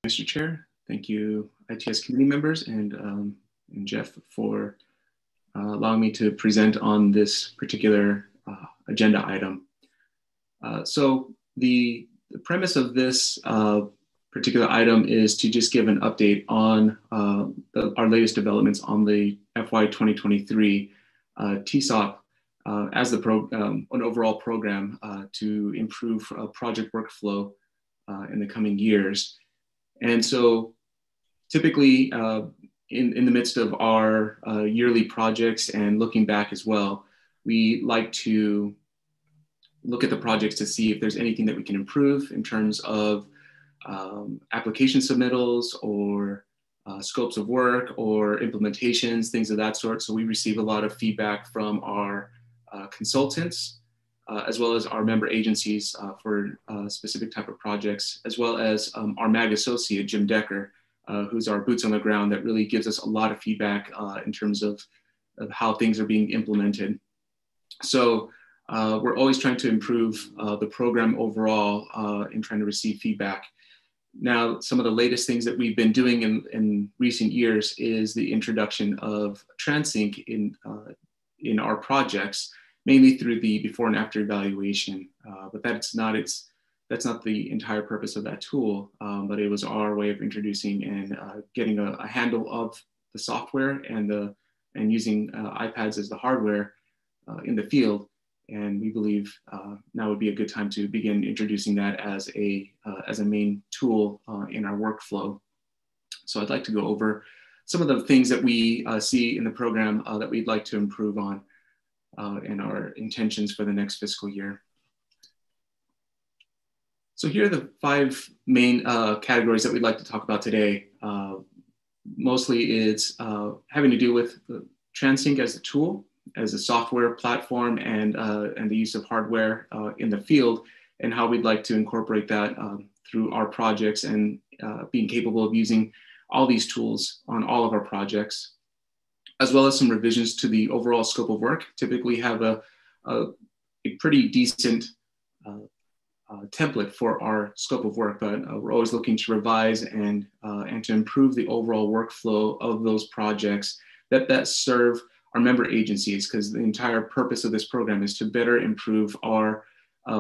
Mr. Chair. Thank you, ITS committee members and Jeff for allowing me to present on this particular agenda item. So the premise of this particular item is to just give an update on our latest developments on the FY 2023 TSOP as an overall program to improve project workflow in the coming years. And so typically in the midst of our yearly projects and looking back as well, we like to look at the projects to see if there's anything that we can improve in terms of application submittals or scopes of work or implementations, things of that sort. So we receive a lot of feedback from our consultants, as well as our member agencies for specific type of projects, as well as our MAG associate, Jim Decker, who's our boots on the ground that really gives us a lot of feedback in terms of how things are being implemented. So we're always trying to improve the program overall in trying to receive feedback. Now, some of the latest things that we've been doing in recent years is the introduction of TranSync in our projects, mainly through the before and after evaluation. But that's not the entire purpose of that tool, but it was our way of introducing and getting a handle of the software and using iPads as the hardware in the field. And we believe now would be a good time to begin introducing that as a main tool in our workflow. So I'd like to go over some of the things that we see in the program that we'd like to improve on and our intentions for the next fiscal year. So here are the 5 main categories that we'd like to talk about today. Mostly it's having to do with TranSync as a tool, as a software platform, and the use of hardware in the field, and how we'd like to incorporate that through our projects and being capable of using all these tools on all of our projects, as well as some revisions to the overall scope of work. Typically have a pretty decent template for our scope of work, but we're always looking to revise and to improve the overall workflow of those projects that serve our member agencies, because the entire purpose of this program is to better improve our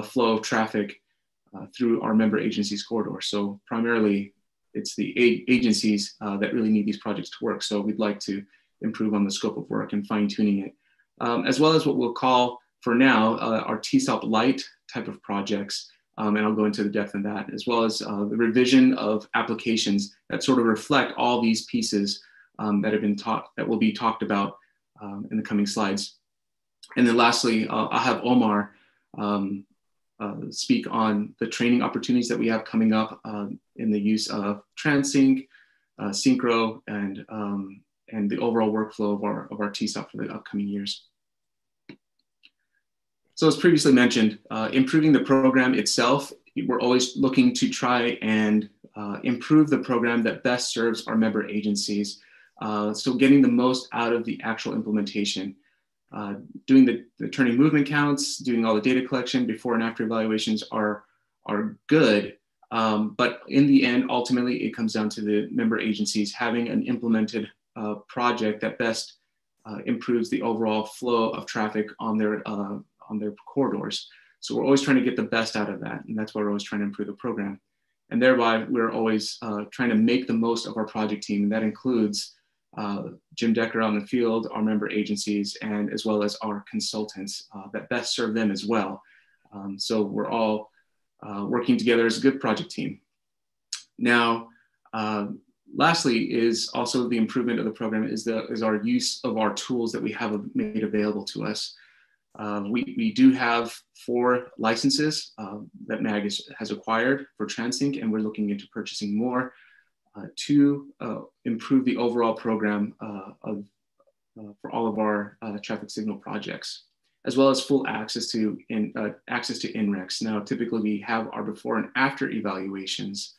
flow of traffic through our member agencies corridor. So primarily it's the agencies that really need these projects to work. So we'd like to improve on the scope of work and fine tuning it, as well as what we'll call for now our TSOP light type of projects. And I'll go into the depth in that, as well as the revision of applications that sort of reflect all these pieces that will be talked about in the coming slides. And then lastly, I'll have Omar speak on the training opportunities that we have coming up in the use of TranSync, Synchro, and the overall workflow of our TSOP for the upcoming years. So as previously mentioned, improving the program itself, we're always looking to try and improve the program that best serves our member agencies. So getting the most out of the actual implementation, doing the turning movement counts, doing all the data collection, before and after evaluations are good. But in the end, ultimately, it comes down to the member agencies having an implemented project that best improves the overall flow of traffic on their corridors. So we're always trying to get the best out of that. And that's why we're always trying to improve the program. And thereby, we're always trying to make the most of our project team. And that includes Jim Decker on the field, our member agencies, and as well as our consultants that best serve them as well. So we're all working together as a good project team. Now, lastly is also the improvement of the program is our use of our tools that we have made available to us. We do have 4 licenses that MAG has acquired for TranSync, and we're looking into purchasing more to improve the overall program for all of our traffic signal projects, as well as full access to NREX. Now, typically we have our before and after evaluations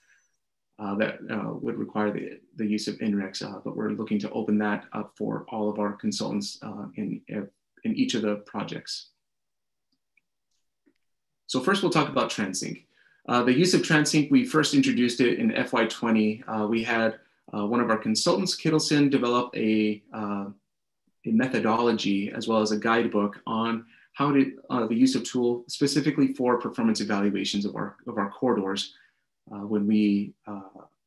that would require the use of NREX, but we're looking to open that up for all of our consultants in each of the projects. So first we'll talk about TranSync. The use of TranSync, we first introduced it in FY20. We had one of our consultants, Kittleson, develop a methodology as well as a guidebook on how to the use of tool specifically for performance evaluations of our corridors when we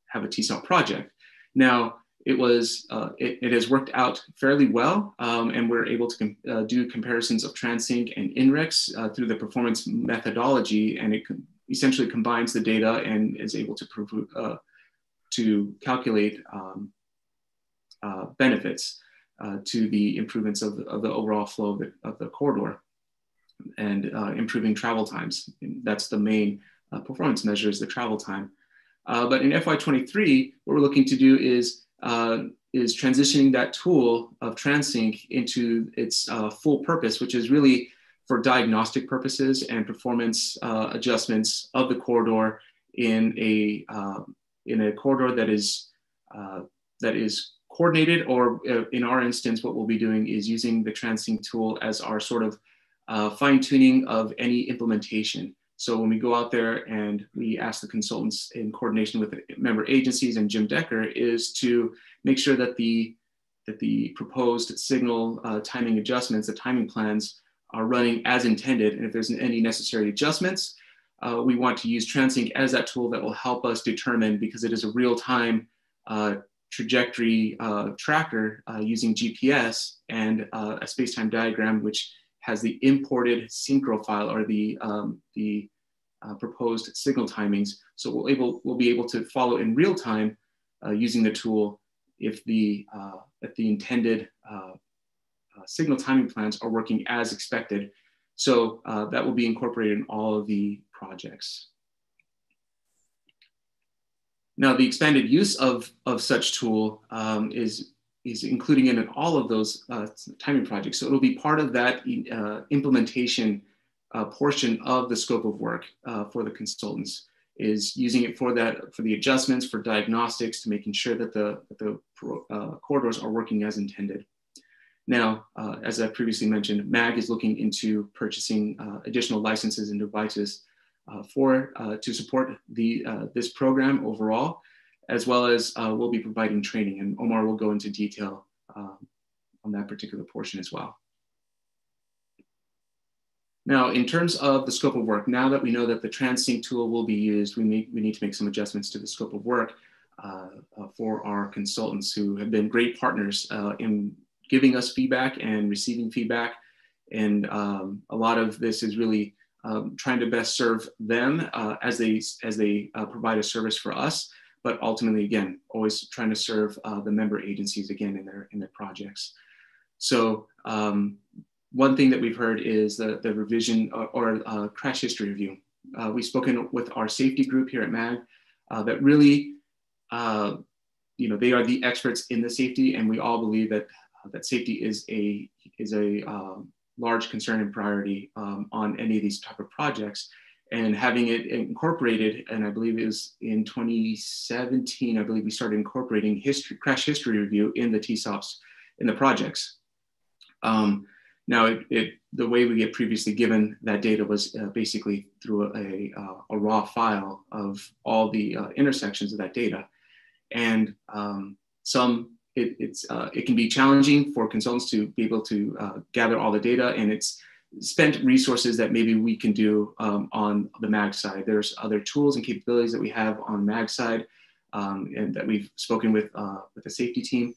have a TSOP project. Now, it has worked out fairly well, and we're able to do comparisons of TranSync and INREX through the performance methodology, and it essentially combines the data and is able to calculate benefits to the improvements of the overall flow of the corridor and improving travel times. And that's the main performance measure, is the travel time. But in FY23, what we're looking to do is transitioning that tool of TranSync into its full purpose, which is really for diagnostic purposes and performance adjustments of the corridor in a corridor that is coordinated, or in our instance, what we'll be doing is using the TranSync tool as our sort of fine tuning of any implementation. So when we go out there and we ask the consultants in coordination with the member agencies and Jim Decker, is to make sure that the proposed signal timing adjustments, the timing plans, are running as intended. And if there's any necessary adjustments, we want to use TranSync as that tool that will help us determine, because it is a real-time trajectory tracker using GPS and a space-time diagram, which has the imported Synchro file, or the proposed signal timings. So we'll be able to follow in real time using the tool if the intended signal timing plans are working as expected. So that will be incorporated in all of the projects. Now, the expanded use of such tool is including in all of those timing projects. So it'll be part of that implementation portion of the scope of work for the consultants, is using it for the adjustments, for diagnostics, to making sure that the corridors are working as intended. Now, as I previously mentioned, MAG is looking into purchasing additional licenses and devices to support this program overall, as well as we'll be providing training, and Omar will go into detail on that particular portion as well. Now, in terms of the scope of work, now that we know that the TranSync tool will be used, we need to make some adjustments to the scope of work for our consultants, who have been great partners in giving us feedback and receiving feedback. And a lot of this is really trying to best serve them as they provide a service for us, but ultimately, again, always trying to serve the member agencies, again, in their projects. So one thing that we've heard is the revision or crash history review. We've spoken with our safety group here at MAG that really, they are the experts in the safety, and we all believe that safety is a large concern and priority on any of these type of projects. And having it incorporated, and I believe it was in 2017, I believe we started incorporating crash history review in the TSOPs, in the projects. Now, the way we get previously given that data was basically through a raw file of all the intersections of that data. And it can be challenging for consultants to be able to gather all the data, and it's spent resources that maybe we can do on the MAG side. There's other tools and capabilities that we have on MAG side and that we've spoken with the safety team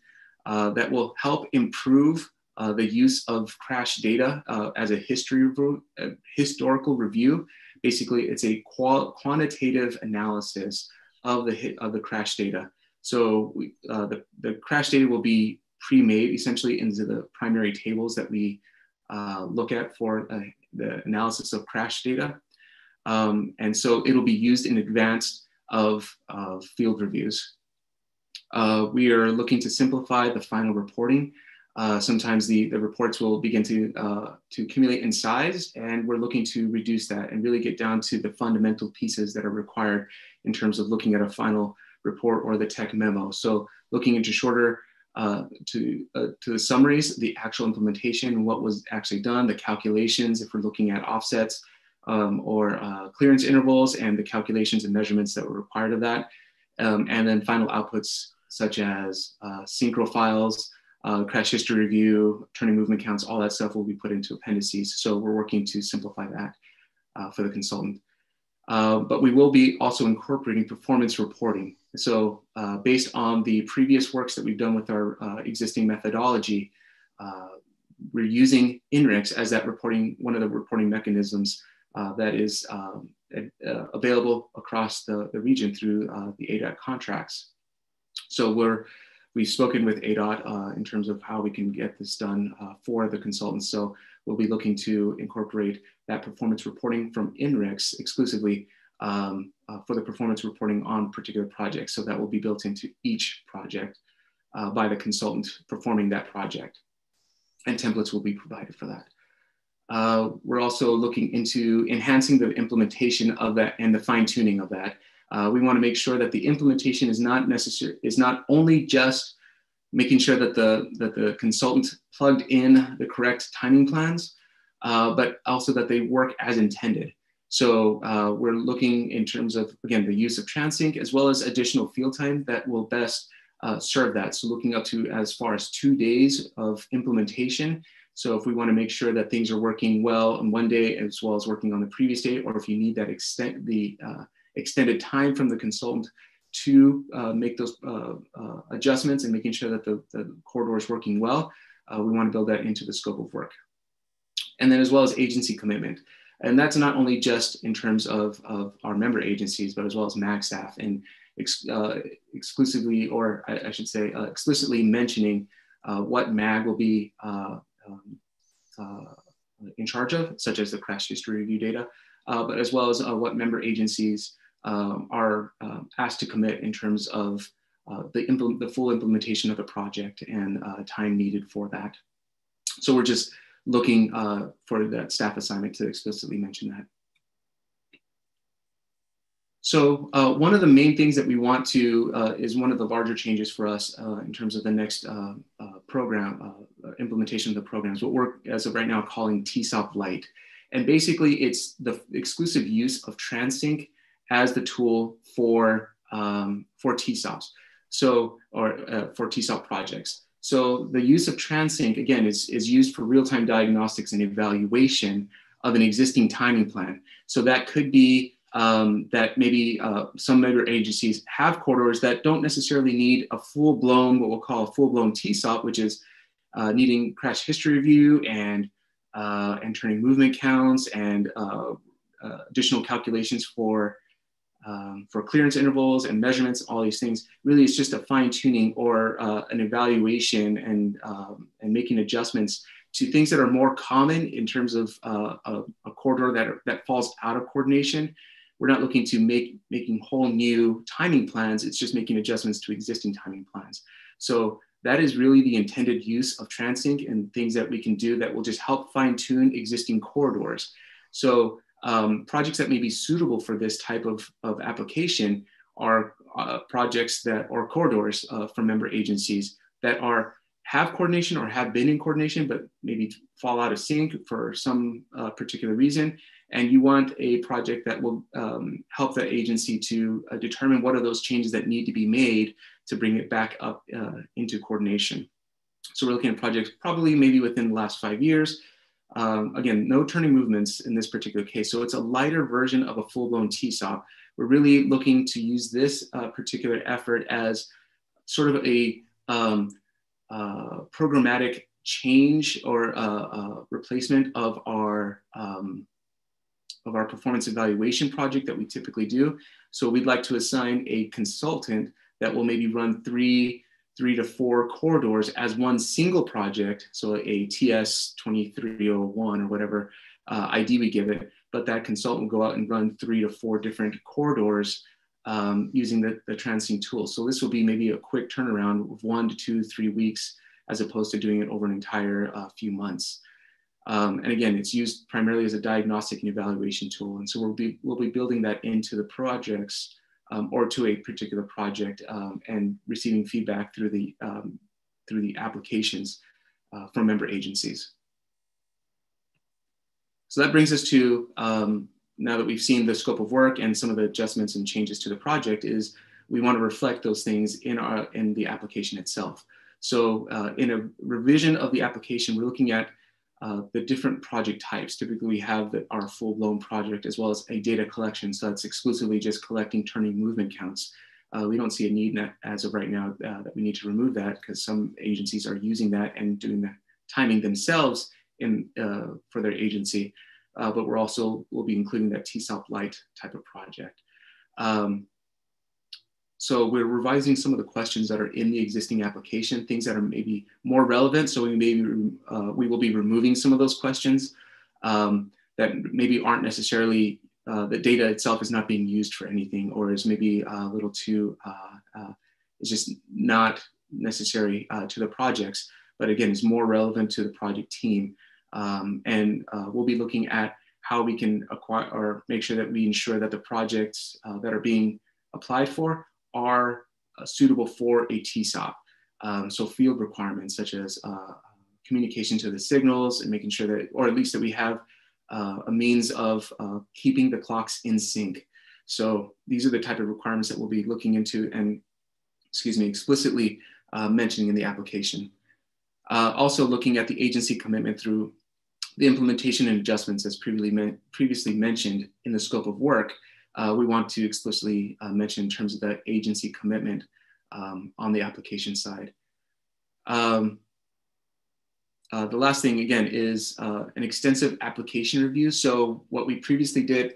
that will help improve the use of crash data as a historical review. Basically, it's a quantitative analysis of the crash data. So the crash data will be pre-made essentially into the primary tables that we look at for the analysis of crash data. And so it'll be used in advance of field reviews. We are looking to simplify the final reporting. Sometimes the reports will begin to accumulate in size, and we're looking to reduce that and really get down to the fundamental pieces that are required in terms of looking at a final report or the tech memo. So looking into shorter to the summaries, the actual implementation, what was actually done, the calculations, if we're looking at offsets, or clearance intervals and the calculations and measurements that were required of that. And then final outputs such as Synchro files, crash history review, turning movement counts, all that stuff will be put into appendices. So we're working to simplify that for the consultant. But we will be also incorporating performance reporting. So based on the previous works that we've done with our existing methodology, we're using INRIX as that reporting, one of the reporting mechanisms that is available across the region through the ADOT contracts. So we've spoken with ADOT in terms of how we can get this done for the consultants. So we'll be looking to incorporate that performance reporting from INRIX exclusively for the performance reporting on particular projects. So that will be built into each project by the consultant performing that project. And templates will be provided for that. We're also looking into enhancing the implementation of that and the fine tuning of that. We want to make sure that the implementation is not only just making sure that the consultant plugged in the correct timing plans, but also that they work as intended. So we're looking in terms of, again, the use of TranSync as well as additional field time that will best serve that. So looking up to as far as 2 days of implementation. So if we want to make sure that things are working well on one day as well as working on the previous day, or if you need that extended time from the consultant to make those adjustments and making sure that the corridor is working well, we want to build that into the scope of work. And then as well as agency commitment. And that's not only just in terms of our member agencies, but as well as MAG staff, and exclusively, or I should say explicitly mentioning what MAG will be in charge of, such as the crash history review data, but as well as what member agencies are asked to commit in terms of the full implementation of the project and time needed for that. So we're just looking for that staff assignment to explicitly mention that. So one of the main things that we want to, is one of the larger changes for us in terms of the next program, implementation of the programs, what we're as of right now calling TSOP Lite. And basically it's the exclusive use of TranSync as the tool for TSOPs. So, or for TSOP projects. So the use of TranSync, again, is used for real-time diagnostics and evaluation of an existing timing plan. So that could be that maybe some member agencies have corridors that don't necessarily need a full-blown, what we'll call a full-blown TSOP, which is needing crash history review and turning movement counts and additional calculations for clearance intervals and measurements, all these things. Really, it's just a fine tuning or an evaluation and making adjustments to things that are more common in terms of a corridor that falls out of coordination. We're not looking to making whole new timing plans. It's just making adjustments to existing timing plans. So that is really the intended use of TranSync and things that we can do that will just help fine tune existing corridors. So projects that may be suitable for this type of application are projects that, or corridors from member agencies that have coordination or have been in coordination, but maybe fall out of sync for some particular reason. And you want a project that will help the agency to determine what are those changes that need to be made to bring it back up into coordination. So we're looking at projects probably maybe within the last 5 years. Again, no turning movements in this particular case. So it's a lighter version of a full-blown TSOP. We're really looking to use this particular effort as sort of a programmatic change or replacement of our performance evaluation project that we typically do. So we'd like to assign a consultant that will maybe run three to four corridors as one single project, so a TS 2301 or whatever ID we give it, but that consultant will go out and run 3 to 4 different corridors using the TranSync tool. So this will be maybe a quick turnaround of 1 to 2, 3 weeks, as opposed to doing it over an entire few months. And again, it's used primarily as a diagnostic and evaluation tool. And so we'll be building that into the projects or to a particular project and receiving feedback through the applications from member agencies. So that brings us to now that we've seen the scope of work and some of the adjustments and changes to the project, is we want to reflect those things in the application itself. So in a revision of the application, we're looking at the different project types. Typically, we have our full-blown project as well as a data collection. So that's exclusively just collecting turning movement counts. We don't see a need as of right now that we need to remove that, because some agencies are using that and doing the timing themselves for their agency. But we'll be including that TSOP Lite type of project. So we're revising some of the questions that are in the existing application, things that are maybe more relevant. So we will be removing some of those questions that maybe aren't necessarily, the data itself is not being used for anything, or is maybe a little too, it's just not necessary to the projects, but again, it's more relevant to the project team. We'll be looking at how we can acquire or make sure that we ensure that the projects that are being applied for are suitable for a TSOP. So field requirements such as communication to the signals, and making sure that, or at least that we have a means of keeping the clocks in sync. So these are the type of requirements that we'll be looking into and, explicitly mentioning in the application. Also looking at the agency commitment through the implementation and adjustments as previously mentioned in the scope of work. We want to explicitly mention in terms of the agency commitment on the application side. The last thing, again, is an extensive application review. So what we previously did,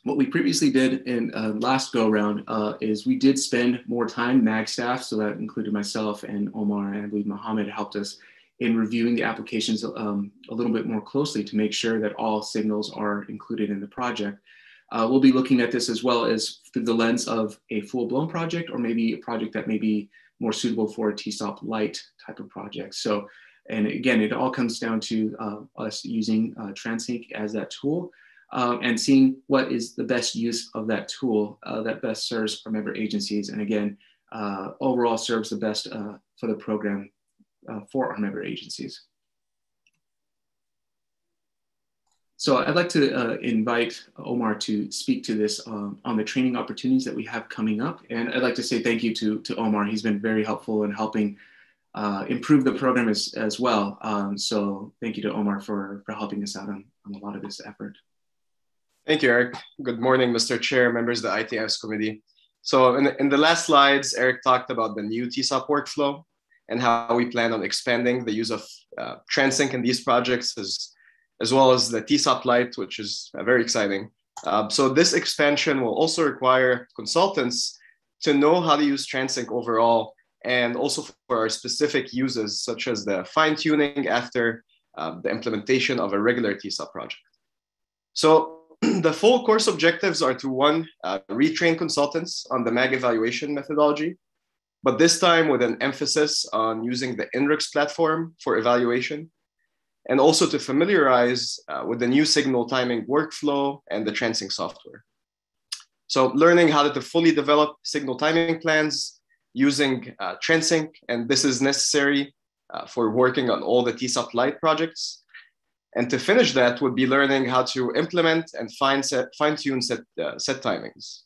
what we previously did in last go around is we did spend more time, MAG staff, so that included myself and Omar, and I believe Mohammed helped us in reviewing the applications a little bit more closely to make sure that all signals are included in the project. We'll be looking at this as well as through the lens of a full-blown project, or maybe a project that may be more suitable for a TSOP Lite type of project. So, and again, it all comes down to us using TranSync as that tool and seeing what is the best use of that tool that best serves our member agencies. And again, overall serves the best for the program for our member agencies. So I'd like to invite Omar to speak to this on the training opportunities that we have coming up. And I'd like to say thank you to Omar. He's been very helpful in helping improve the program as well. So thank you to Omar for helping us out on a lot of this effort. Thank you, Eric. Good morning, Mr. Chair, members of the ITS committee. So in the last slides, Eric talked about the new TSOP workflow and how we plan on expanding the use of TranSync in these projects, as well as the TSOP Lite, which is very exciting. So this expansion will also require consultants to know how to use TranSync overall, and also for our specific uses, such as the fine-tuning after the implementation of a regular TSOP project. So the full course objectives are to, one, retrain consultants on the MAG evaluation methodology, but this time with an emphasis on using the INRIX platform for evaluation, and also to familiarize with the new signal timing workflow and the TranSync software. So learning how to fully develop signal timing plans using TranSync, and this is necessary for working on all the TSOP Lite projects. And to finish that would be learning how to implement and fine-tune set timings.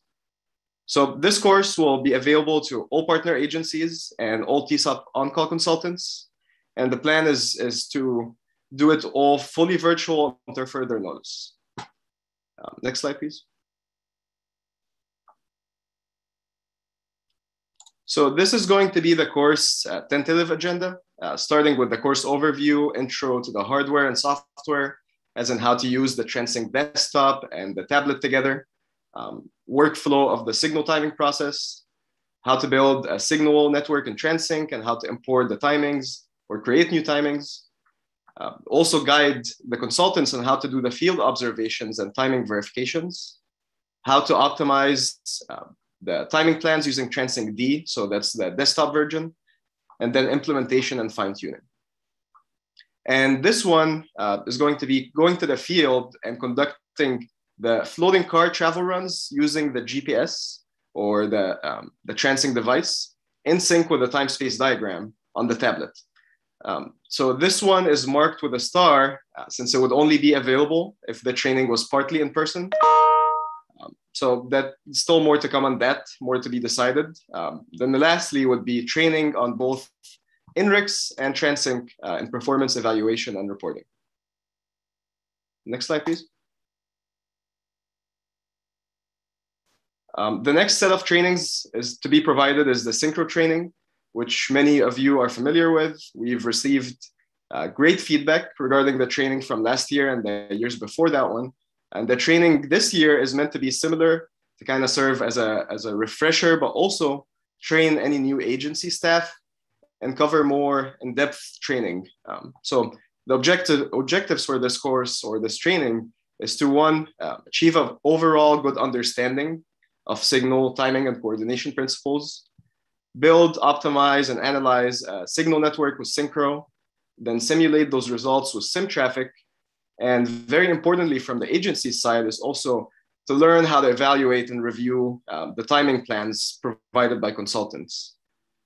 So this course will be available to all partner agencies and all TSOP on-call consultants. And the plan is to do it all fully virtual until further notice. Next slide, please. So this is going to be the course tentative agenda, starting with the course overview, intro to the hardware and software, as in how to use the TranSync desktop and the tablet together, workflow of the signal timing process, how to build a signal network in TranSync, and how to import the timings or create new timings. Also guide the consultants on how to do the field observations and timing verifications, how to optimize the timing plans using TranSync D, so that's the desktop version, and then implementation and fine-tuning. And this one is going to be going to the field and conducting the floating car travel runs using the GPS or the TranSync device in sync with the time-space diagram on the tablet. So this one is marked with a star since it would only be available if the training was partly in person. So that's still more to come on that, more to be decided. Then lastly would be training on both INRIX and TranSync in performance evaluation and reporting. Next slide, please. The next set of trainings is to be provided is the Synchro training, which many of you are familiar with. We've received great feedback regarding the training from last year and the years before that one. And the training this year is meant to be similar, to kind of serve as a refresher, but also train any new agency staff and cover more in-depth training. So the objectives for this course or this training is to, one, achieve an overall good understanding of signal timing and coordination principles, build, optimize, and analyze a signal network with Synchro, then simulate those results with SimTraffic. And very importantly, from the agency side is also to learn how to evaluate and review the timing plans provided by consultants.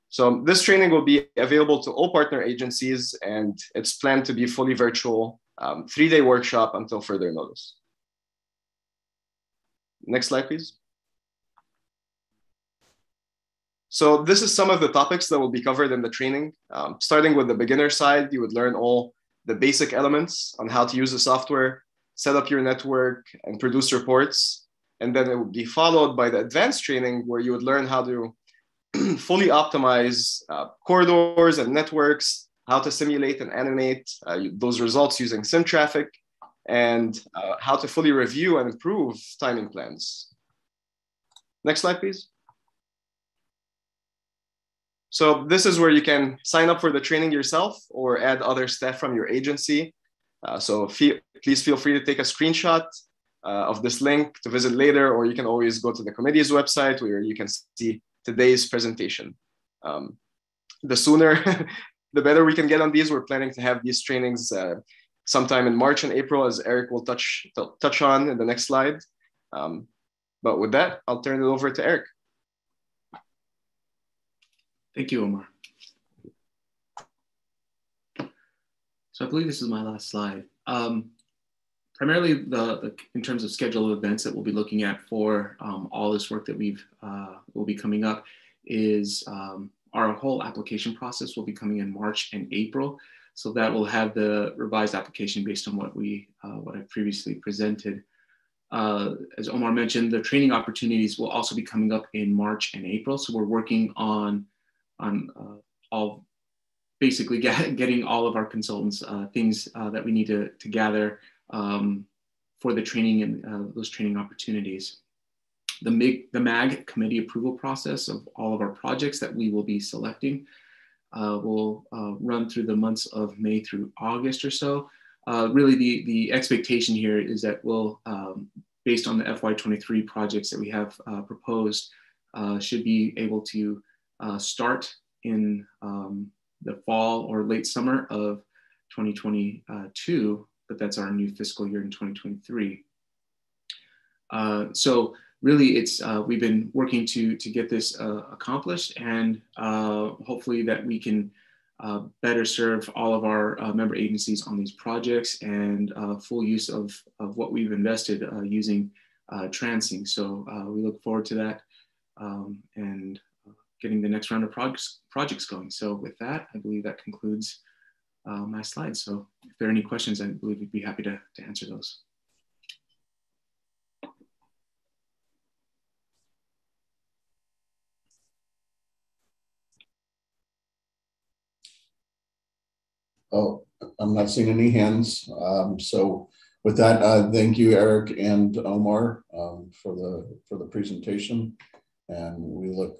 So this training will be available to all partner agencies, and it's planned to be fully virtual, 3-day workshop until further notice. Next slide, please. So this is some of the topics that will be covered in the training. Starting with the beginner side, you would learn all the basic elements on how to use the software, set up your network, and produce reports. And then it would be followed by the advanced training where you would learn how to fully optimize corridors and networks, how to simulate and animate those results using SimTraffic, and how to fully review and improve timing plans. Next slide, please. So this is where you can sign up for the training yourself or add other staff from your agency. So please feel free to take a screenshot of this link to visit later, or you can always go to the committee's website where you can see today's presentation. The sooner, the better we can get on these. We're planning to have these trainings sometime in March and April, as Eric will touch on in the next slide. But with that, I'll turn it over to Eric. Thank you, Omar. So I believe this is my last slide. Primarily, in terms of schedule of events that we'll be looking at for all this work that will be coming up is our whole application process will be coming in March and April. So that will have the revised application based on what I previously presented. As Omar mentioned, the training opportunities will also be coming up in March and April. So we're working on all basically getting all of our consultants things that we need to gather for the training and those training opportunities. The MAG committee approval process of all of our projects that we will be selecting will run through the months of May through August or so. Really the expectation here is that we'll, based on the FY23 projects that we have proposed, should be able to start in the fall or late summer of 2022, but that's our new fiscal year in 2023. So really it's, we've been working to get this accomplished, and hopefully that we can better serve all of our member agencies on these projects and full use of what we've invested using TranSync. So we look forward to that and getting the next round of projects going. So with that, I believe that concludes my slides. So if there are any questions, I believe we'd be happy to answer those. Oh, I'm not seeing any hands. So with that, thank you, Eric and Omar, for the presentation. And we look